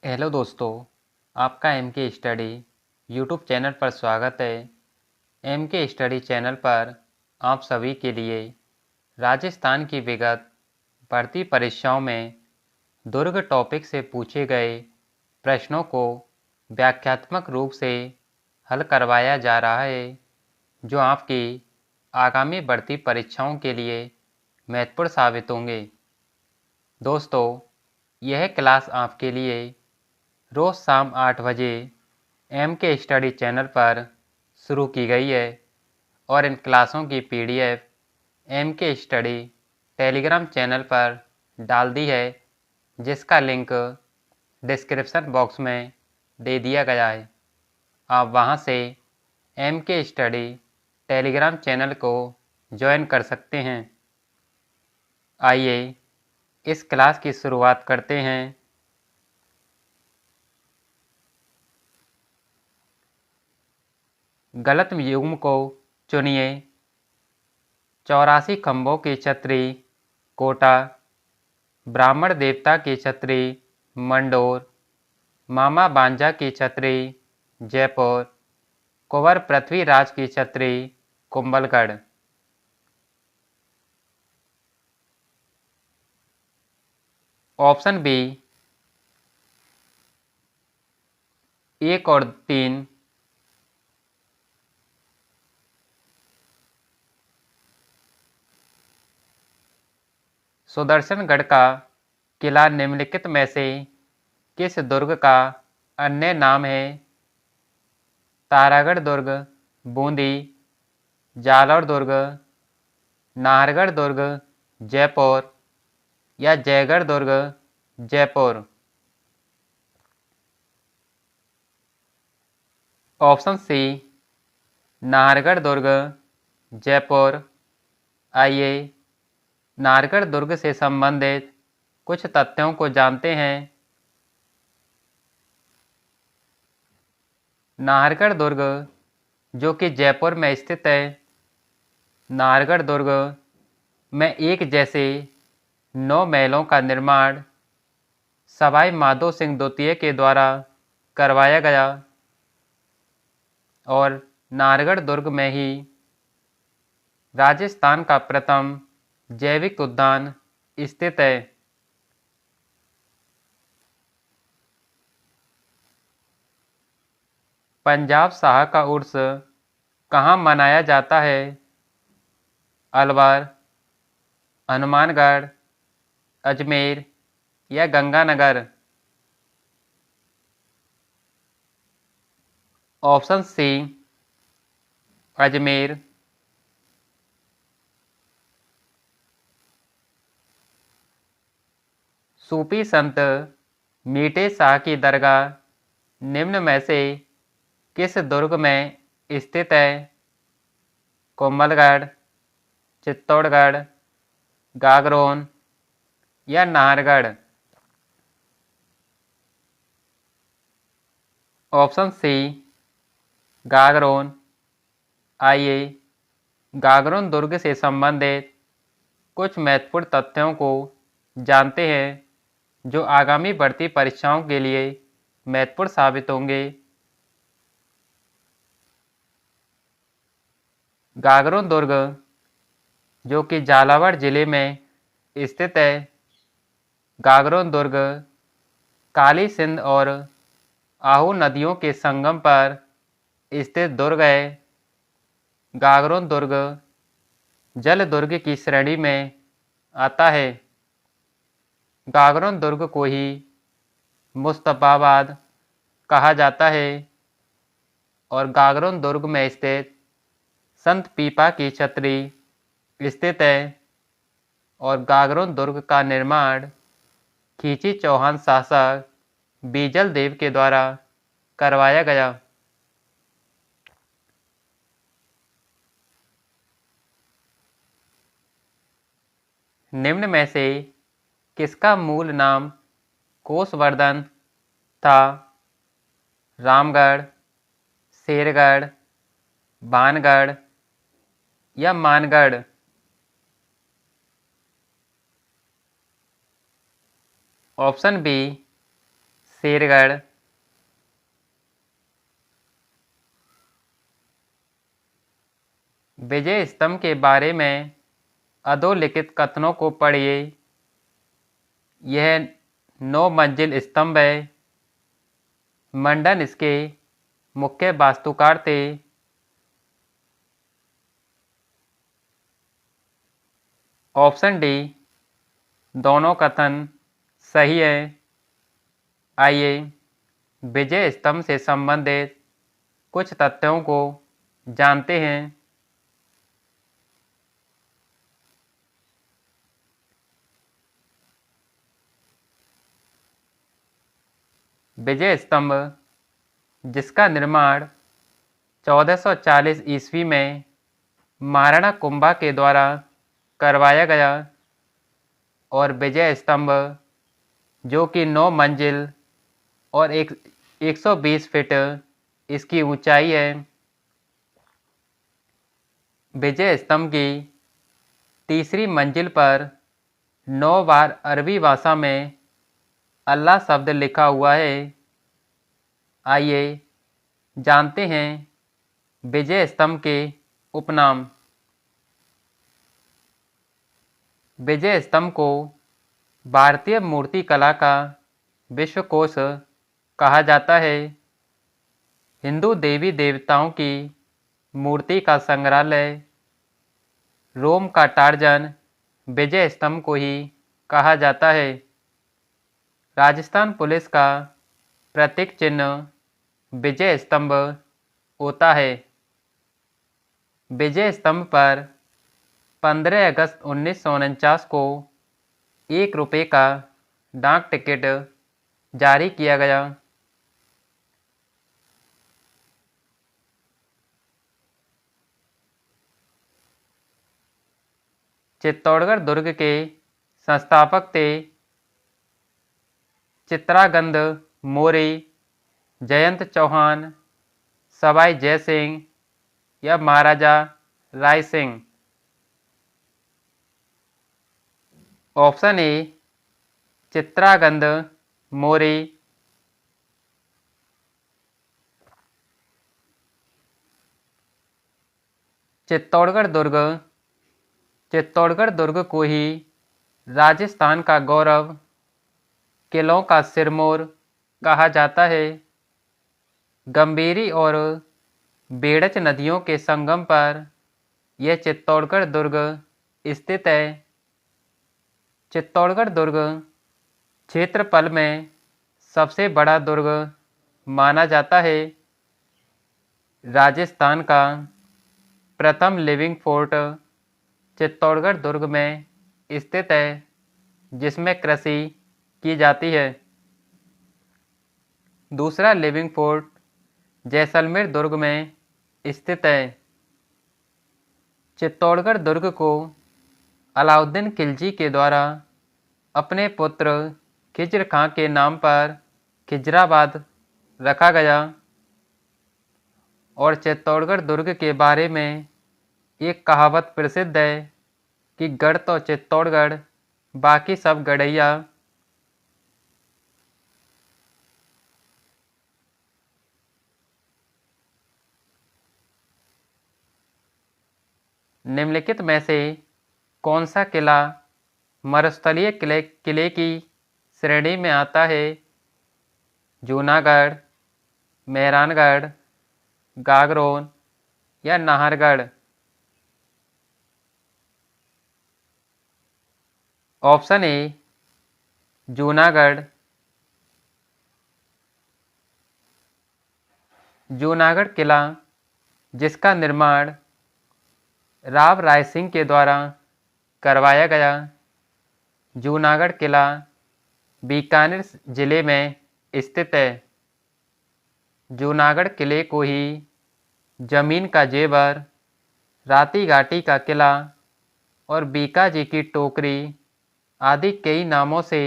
Hello दोस्तों, आपका M के स्टडी यूट्यूब चैनल पर स्वागत है। एम के स्टडी चैनल पर आप सभी के लिए राजस्थान की विगत भर्ती परीक्षाओं में दुर्ग टॉपिक से पूछे गए प्रश्नों को व्याख्यात्मक रूप से हल करवाया जा रहा है, जो आपकी आगामी भर्ती परीक्षाओं के लिए महत्वपूर्ण साबित होंगे। दोस्तों, यह क्लास आपके लिए रोज़ शाम 8 बजे एम के स्टडी चैनल पर शुरू की गई है और इन क्लासों की पीडीएफ एम के स्टडी टेलीग्राम चैनल पर डाल दी है, जिसका लिंक डिस्क्रिप्शन बॉक्स में दे दिया गया है। आप वहां से एम के स्टडी टेलीग्राम चैनल को ज्वाइन कर सकते हैं। आइए इस क्लास की शुरुआत करते हैं। गलत युग्म को चुनिए। 84 खंभों की छतरी कोटा, ब्राह्मण देवता की छतरी मंडोर, मामा बांजा की छतरी जयपुर, कुंवर पृथ्वीराज की छतरी कुंभलगढ़। ऑप्शन बी 1 और 3। सुदर्शनगढ़ का किला निम्नलिखित में से किस दुर्ग का अन्य नाम है? तारागढ़ दुर्ग, बूंदी, जालौर दुर्ग, नाहरगढ़ दुर्ग जयपुर या जयगढ़ दुर्ग जयपुर। ऑप्शन सी नाहरगढ़ दुर्ग जयपुर। आइए नाहरगढ़ दुर्ग से संबंधित कुछ तथ्यों को जानते हैं। नाहरगढ़ दुर्ग, जो कि जयपुर में स्थित है, नाहरगढ़ दुर्ग में एक जैसे 9 महलों का निर्माण सवाई माधो सिंह द्वितीय के द्वारा करवाया गया और नाहरगढ़ दुर्ग में ही राजस्थान का प्रथम जैविक उद्यान स्थित है। पंजाब शाह का उर्स कहाँ मनाया जाता है? अलवर, हनुमानगढ़, अजमेर या गंगानगर। Option C Ajmer. सूफी संत मीठे शाह की दरगाह निम्न में से किस दुर्ग में स्थित है? कुंभलगढ़, चित्तौड़गढ़, गागरोन या नाहरगढ़। Option C Gagron. आइए गागरोन दुर्ग से संबंधित कुछ महत्वपूर्ण तथ्यों को जानते हैं, जो आगामी भर्ती परीक्षाओं के लिए महत्वपूर्ण साबित होंगे। गागरोन दुर्ग, जो कि झालावाड़ जिले में स्थित है, गागरोन दुर्ग काली सिंध और आहू नदियों के संगम पर स्थित दुर्ग है। गागरोन दुर्ग जल दुर्ग की श्रेणी में आता है। गागरोन दुर्ग को ही मुस्तफाबाद कहा जाता है और गागरोन दुर्ग में स्थित संत पीपा की छतरी स्थित है और गागरोन दुर्ग का निर्माण खींची चौहान शासक बीजल देव के द्वारा करवाया गया। निम्न में से किसका मूल नाम कोसवर्धन था? रामगढ़, शेरगढ़, भानगढ़ या मानगढ़। Option B Shergarh. विजय स्तंभ के बारे में अधोलिखित कथनों को पढ़िए। यह 9 मंजिल स्तंभ है। मंडन इसके मुख्य वास्तुकार थे। ऑप्शन डी, दोनों कथन सही है। आइए विजय स्तंभ से संबंधित कुछ तथ्यों को जानते हैं। विजय स्तंभ, जिसका निर्माण 1440 ईस्वी में महाराणा कुंभा के द्वारा करवाया गया, और विजय स्तंभ जो कि 9 मंजिल और 120 फीट इसकी ऊंचाई है। विजय स्तंभ की तीसरी मंजिल पर 9 बार अरबी भाषा में अल्लाह शब्द लिखा हुआ है। आइए जानते हैं विजय स्तंभ के उपनाम। विजय स्तंभ को भारतीय मूर्तिकला का विश्वकोश कहा जाता है। हिंदू देवी देवताओं की मूर्ति का संग्रहालय रोम का टार्जन विजय स्तंभ को ही कहा जाता है। राजस्थान पुलिस का प्रतीक चिन्ह विजय स्तंभ होता है। विजय स्तंभ पर 15 अगस्त 1949 को 1 रुपये का डाक टिकट जारी किया गया। चित्तौड़गढ़ दुर्ग के संस्थापक थे चित्रागंद मौर्य, जयंत चौहान, सवाई जय सिंह या महाराजा राय सिंह। Option A, Chitrangad Maurya. चित्तौड़गढ़ दुर्ग, चित्तौड़गढ़ दुर्ग को ही राजस्थान का गौरव, किलों का सिरमौर कहा जाता है। गंभीरी और बेड़च नदियों के संगम पर यह चित्तौड़गढ़ दुर्ग स्थित है। चित्तौड़गढ़ दुर्ग क्षेत्रफल में सबसे बड़ा दुर्ग माना जाता है। राजस्थान का प्रथम लिविंग फोर्ट चित्तौड़गढ़ दुर्ग में स्थित है, जिसमें कृषि की जाती है। दूसरा लिविंग फोर्ट जैसलमेर दुर्ग में स्थित है। चित्तौड़गढ़ दुर्ग को अलाउद्दीन खिलजी के द्वारा अपने पुत्र खिज्र खां के नाम पर खिजराबाद रखा गया। और चित्तौड़गढ़ दुर्ग के बारे में एक कहावत प्रसिद्ध है कि गढ़ तो चित्तौड़गढ़, बाकी सब गढ़ैया। निम्नलिखित में से कौन सा किला मरुस्थलीय किले की श्रेणी में आता है? जूनागढ़, मेहरानगढ़, गागरोन या नाहरगढ़। Option A, Junagarh. जूनागढ़ किला, जिसका निर्माण राव राय सिंह के द्वारा करवाया गया। जूनागढ़ किला बीकानेर जिले में स्थित है। जूनागढ़ किले को ही जमीन का जेवर, राती घाटी का किला और बीकाजी की टोकरी आदि कई नामों से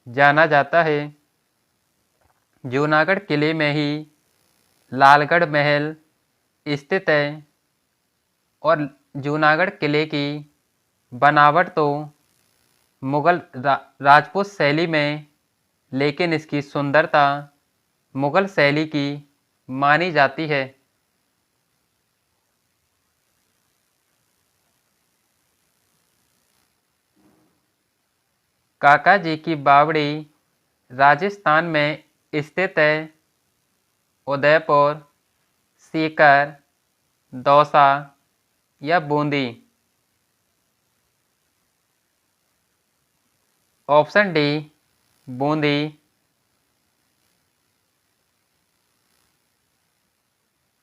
जाना जाता है। जूनागढ़ किले में ही लालगढ़ महल स्थित है और जूनागढ़ किले की बनावट तो मुगल राजपूत शैली में लेकिन इसकी सुंदरता मुगल शैली की मानी जाती है। काका जी की बावड़ी राजस्थान में स्थित है। उदयपुर, सीकर, दौसा या बूंदी। Option D Bundi.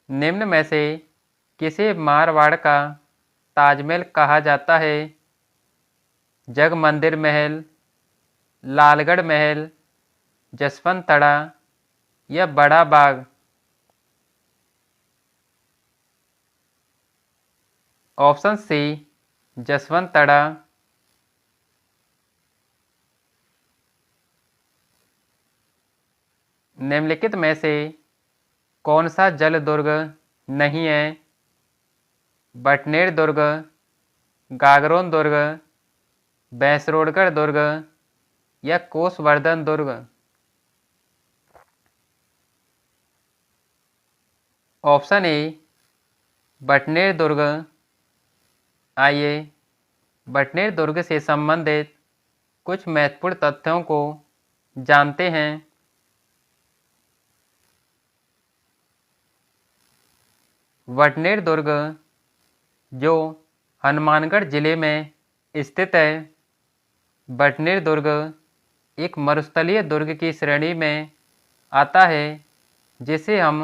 निम्न में से किसे मारवाड़ का ताजमहल कहा जाता है? जगमंदिर महल, लालगढ़ महल, जसवंत तड़ा या बड़ा बाग। ऑप्शन सी जसवंत तड़ा। निम्नलिखित में से कौन सा जल दुर्ग नहीं है? बटनेर दुर्ग, गागरोन दुर्ग, भैंसरोडगढ़ दुर्ग या कोसवर्धन दुर्ग। ऑप्शन ए बटनेर दुर्ग। आइए बटनेर दुर्ग से संबंधित कुछ महत्वपूर्ण तथ्यों को जानते हैं। बटनेर दुर्ग जो हनुमानगढ़ जिले में स्थित है। बटनेर दुर्ग एक मरुस्थलीय दुर्ग की श्रेणी में आता है जिसे हम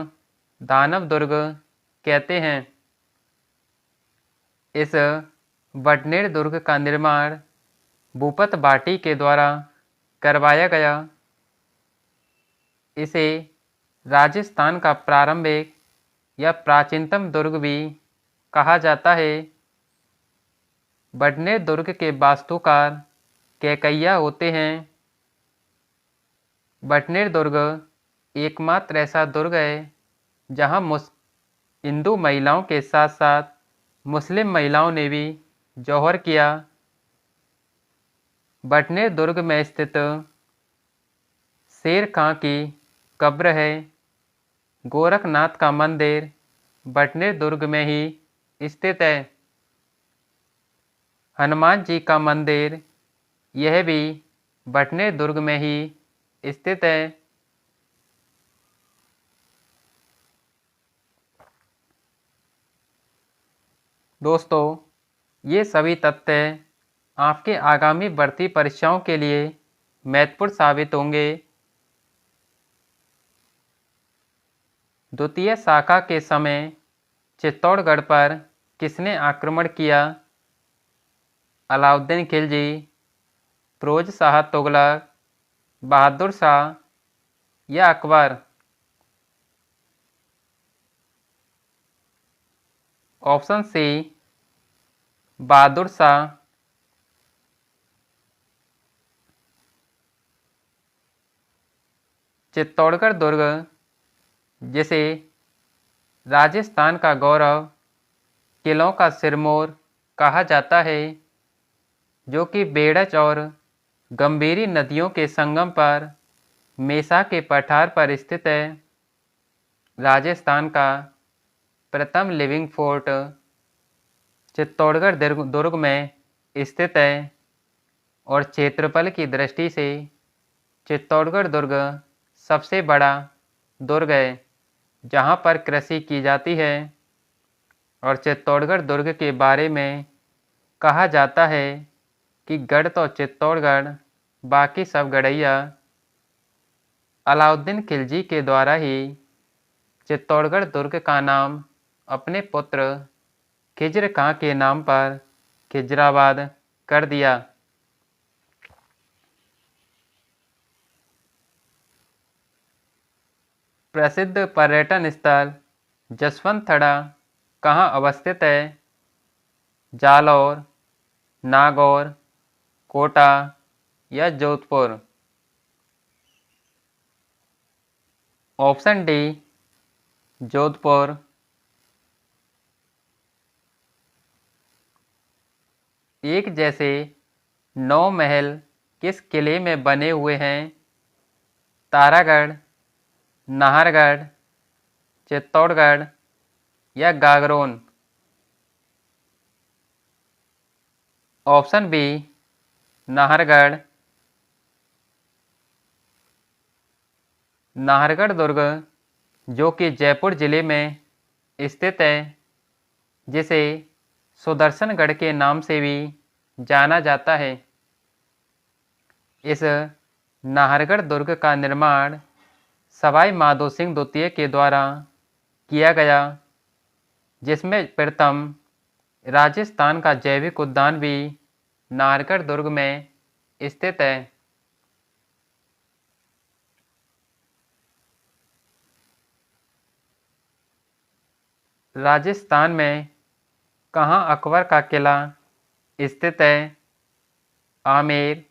दानव दुर्ग कहते हैं। इस बटनेर दुर्ग का निर्माण भूपत भाटी के द्वारा करवाया गया। इसे राजस्थान का प्रारंभिक या प्राचीनतम दुर्ग भी कहा जाता है। बटनेर दुर्ग के वास्तुकार कैकैया होते हैं। बटनेर दुर्ग एकमात्र ऐसा दुर्ग है जहां हिंदू महिलाओं के साथ साथ मुस्लिम महिलाओं ने भी जौहर किया। बटनेर दुर्ग में स्थित शेर खां की कब्र है। गोरखनाथ का मंदिर बटनेर दुर्ग में ही स्थित है। हनुमान जी का मंदिर यह भी बटनेर दुर्ग में ही स्थित है। दोस्तों, ये सभी तथ्य आपके आगामी भर्ती परीक्षाओं के लिए महत्वपूर्ण साबित होंगे। द्वितीय शाखा के समय चित्तौड़गढ़ पर किसने आक्रमण किया? अलाउद्दीन खिलजी, फिरोज शाह तुगलक, बहादुर शाह या अकबर। Option C Bahadur Shah. चित्तौड़गढ़ दुर्ग जिसे राजस्थान का गौरव, किलों का सिरमौर कहा जाता है, जो कि बेड़च और गंभीरी नदियों के संगम पर मेसा के पठार पर स्थित है। राजस्थान का प्रथम लिविंग फोर्ट चित्तौड़गढ़ दुर्ग में स्थित है और क्षेत्रफल की दृष्टि से चित्तौड़गढ़ दुर्ग सबसे बड़ा दुर्ग है जहां पर कृषि की जाती है। और चित्तौड़गढ़ दुर्ग के बारे में कहा जाता है कि गढ़ तो चित्तौड़गढ़, बाकी सब गढ़ैया। अलाउद्दीन खिलजी के द्वारा ही चित्तौड़गढ़ दुर्ग का नाम अपने पुत्र खिज्र खां के नाम पर खिजराबाद कर दिया। प्रसिद्ध पर्यटन स्थल जसवंत थड़ा कहाँ अवस्थित है? जालौर, नागौर, कोटा या जोधपुर। Option D Jodhpur. एक जैसे 9 महल किस किले में बने हुए हैं? तारागढ़, नाहरगढ़, चित्तौड़गढ़ या गागरोन? Option B Nahargarh. नाहरगढ़ दुर्ग जो कि जयपुर जिले में स्थित है, जिसे सुदर्शनगढ़ के नाम से भी जाना जाता है। इस नाहरगढ़ दुर्ग का निर्माण सवाई माधो सिंह द्वितीय के द्वारा किया गया, जिसमें प्रथम राजस्थान का जैविक उद्यान भी नाहरगढ़ दुर्ग में स्थित है। राजस्थान में कहाँ अकबर का किला स्थित है? आमेर,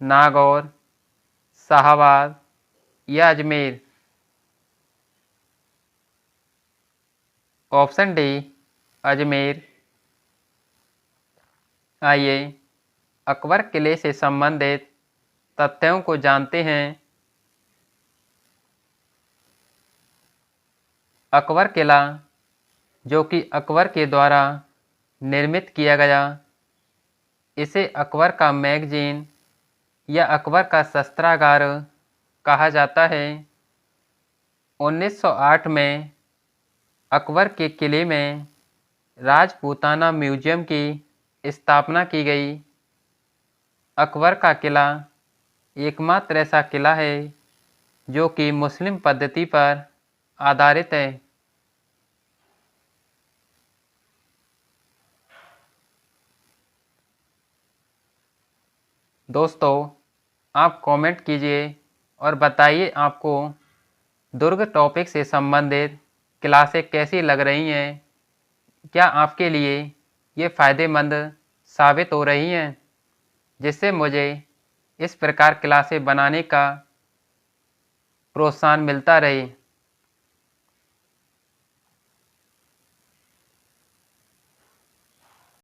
नागौर, शाहाबाद या अजमेर? Option D Ajmer. आइए अकबर किले से संबंधित तथ्यों को जानते हैं। अकबर किला जो कि अकबर के द्वारा निर्मित किया गया, इसे अकबर का मैगजीन या अकबर का शस्त्रागार कहा जाता है। 1908 में अकबर के किले में राजपूताना म्यूजियम की स्थापना की गई। अकबर का किला एकमात्र ऐसा किला है जो कि मुस्लिम पद्धति पर आधारित है। दोस्तों, आप कमेंट कीजिए और बताइए आपको दुर्ग टॉपिक से संबंधित क्लासें कैसी लग रही हैं। क्या आपके लिए ये फ़ायदेमंद साबित हो रही हैं, जिससे मुझे इस प्रकार क्लासें बनाने का प्रोत्साहन मिलता रहे।